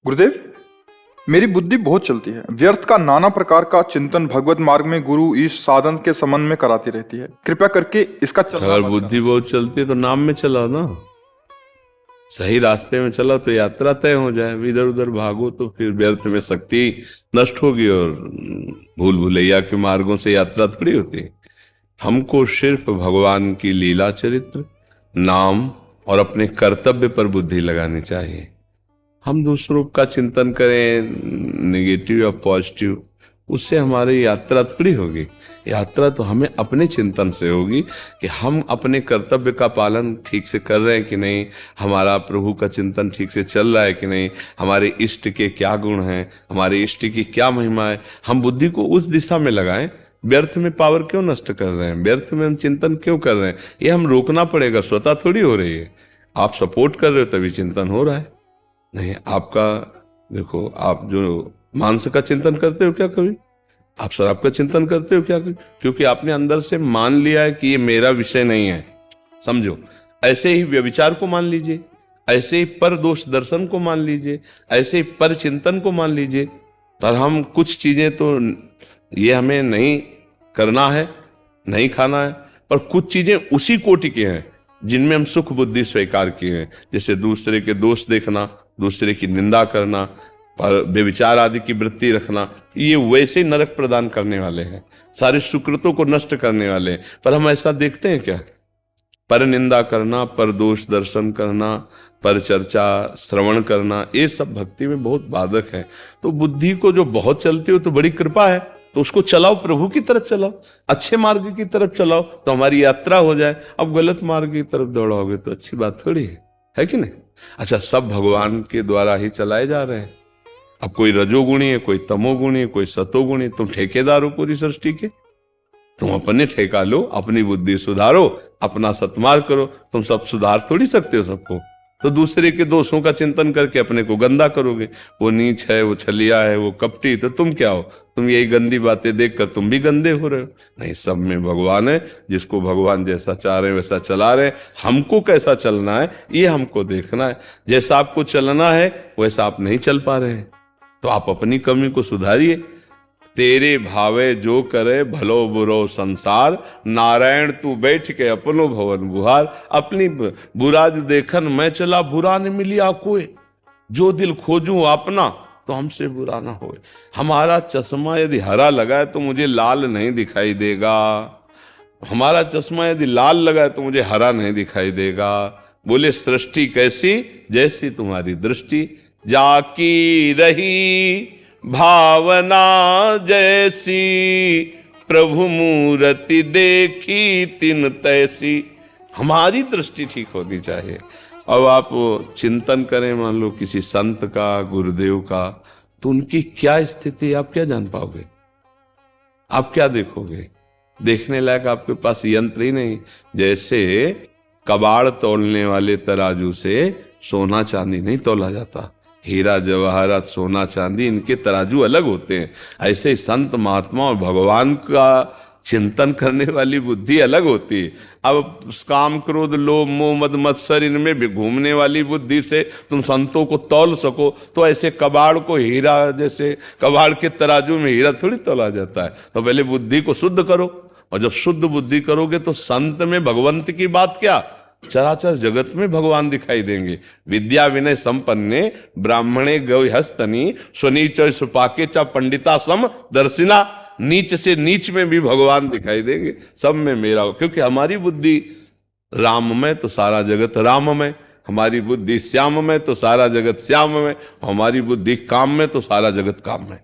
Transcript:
गुरुदेव, मेरी बुद्धि बहुत चलती है। व्यर्थ का नाना प्रकार का चिंतन भगवत मार्ग में गुरु ईश साधन के संबंध में कराती रहती है। कृपया करके इसका चलना अगर बंद बुद्धि बहुत चलती है तो नाम में चलाओ ना। सही रास्ते में चलो तो यात्रा तय हो जाए। इधर उधर भागो तो फिर व्यर्थ में शक्ति नष्ट होगी और भूल भुलैया के मार्गों से यात्रा थोड़ी होती। हमको सिर्फ भगवान की लीला चरित्र, नाम और अपने कर्तव्य पर बुद्धि लगानी चाहिए। हम दूसरों का चिंतन करें, नेगेटिव या पॉजिटिव, उससे हमारी यात्रा थोड़ी होगी। यात्रा तो हमें अपने चिंतन से होगी कि हम अपने कर्तव्य का पालन ठीक से कर रहे हैं कि नहीं, हमारा प्रभु का चिंतन ठीक से चल रहा है कि नहीं, हमारे इष्ट के क्या गुण हैं, हमारे इष्ट की क्या महिमा है। हम बुद्धि को उस दिशा में लगाएं। व्यर्थ में पावर क्यों नष्ट कर रहे हैं, व्यर्थ में हम चिंतन क्यों कर रहे हैं, ये हम रोकना पड़ेगा। स्वतः थोड़ी हो रही है। आप सपोर्ट कर रहे हो तभी चिंतन हो रहा है। नहीं, आपका देखो, आप जो मांस का चिंतन करते हो क्या कभी? आप शराब का चिंतन करते हो क्या कभी? क्योंकि आपने अंदर से मान लिया है कि ये मेरा विषय नहीं है। समझो, ऐसे ही व्यभिचार को मान लीजिए, ऐसे ही पर दोष दर्शन को मान लीजिए, ऐसे ही पर चिंतन को मान लीजिए। पर हम कुछ चीजें तो ये हमें नहीं करना है, नहीं खाना है, पर कुछ चीजें उसी कोटि के हैं जिनमें हम सुख बुद्धि स्वीकार किए हैं। जैसे दूसरे के दोष देखना, दूसरे की निंदा करना, पर व्यभिचार आदि की वृत्ति रखना, ये वैसे ही नरक प्रदान करने वाले हैं, सारे सुकृतों को नष्ट करने वाले हैं। पर हम ऐसा देखते हैं क्या? पर निंदा करना, पर दोष दर्शन करना, पर चर्चा श्रवण करना, ये सब भक्ति में बहुत बाधक है। तो बुद्धि को जो बहुत चलती हो तो बड़ी कृपा है, तो उसको चलाओ, प्रभु की तरफ चलाओ, अच्छे मार्ग की तरफ चलाओ, तो हमारी यात्रा हो जाए। अब गलत मार्ग की तरफ दौड़ोगे तो अच्छी बात थोड़ी है कि नहीं? अच्छा, सब भगवान के द्वारा ही चलाए जा रहे हैं। अब कोई रजोगुणी है, कोई तमोगुणी है, कोई सतोगुणी। तुम ठेकेदार हो पूरी सृष्टि के। तुम अपने ठेका लो, अपनी बुद्धि सुधारो, अपना सत्मार्ग करो। तुम सब सुधार थोड़ी सकते हो सबको। तो दूसरे के दोषों का चिंतन करके अपने को गंदा करोगे। वो नीच है, वो छलिया है, वो कपटी, तो तुम क्या हो? तुम यही गंदी बातें देखकर तुम भी गंदे हो रहे हो। नहीं, सब में भगवान है। जिसको भगवान जैसा चाह रहे हैं वैसा चला रहे हैं। हमको कैसा चलना है ये हमको देखना है। जैसा आपको चलना है वैसा आप नहीं चल पा रहे हैं, तो आप अपनी कमी को सुधारिए। तेरे भावे जो करे भलो बुरो संसार, नारायण तू बैठ के अपनो भवन बुहार। अपनी बुरा देखन मैं चला, बुरा न मिलिया कोई। जो दिल खोजूं अपना, तो हमसे बुरा ना होए। हमारा चश्मा यदि हरा लगा है तो मुझे लाल नहीं दिखाई देगा। हमारा चश्मा यदि लाल लगा है तो मुझे हरा नहीं दिखाई देगा। बोले सृष्टि कैसी, जैसी तुम्हारी दृष्टि। जाकी रही भावना जैसी, प्रभु मूर्ति देखी तिन तैसी। हमारी दृष्टि ठीक होनी चाहिए। अब आप चिंतन करें, मान लो किसी संत का, गुरुदेव का, तो उनकी क्या स्थिति आप क्या जान पाओगे? आप क्या देखोगे? देखने लायक आपके पास यंत्र ही नहीं। जैसे कबाड़ तोलने वाले तराजू से सोना चांदी नहीं तोला जाता। हीरा जवाहरात सोना चांदी, इनके तराजू अलग होते हैं। ऐसे ही संत महात्मा और भगवान का चिंतन करने वाली बुद्धि अलग होती है। अब काम क्रोध लोभ मोह मद मत्सर इनमें भी घूमने वाली बुद्धि से तुम संतों को तौल सको, तो ऐसे कबाड़ को हीरा, जैसे कबाड़ के तराजू में हीरा थोड़ी तौला जाता है। तो पहले बुद्धि को शुद्ध करो, और जब शुद्ध बुद्धि करोगे तो संत में भगवंत की बात क्या, चराचर जगत में भगवान दिखाई देंगे। विद्या विनय संपन्ने ब्राह्मणे गौ हस्तनी, स्वनीच सुपाके चा पंडिता सम दर्शिना। नीच से नीच में भी भगवान दिखाई देंगे, सब में मेरा हो। क्योंकि हमारी बुद्धि राम में तो सारा जगत राम में, हमारी बुद्धि श्याम में तो सारा जगत श्याम में, हमारी बुद्धि काम में तो सारा जगत काम में।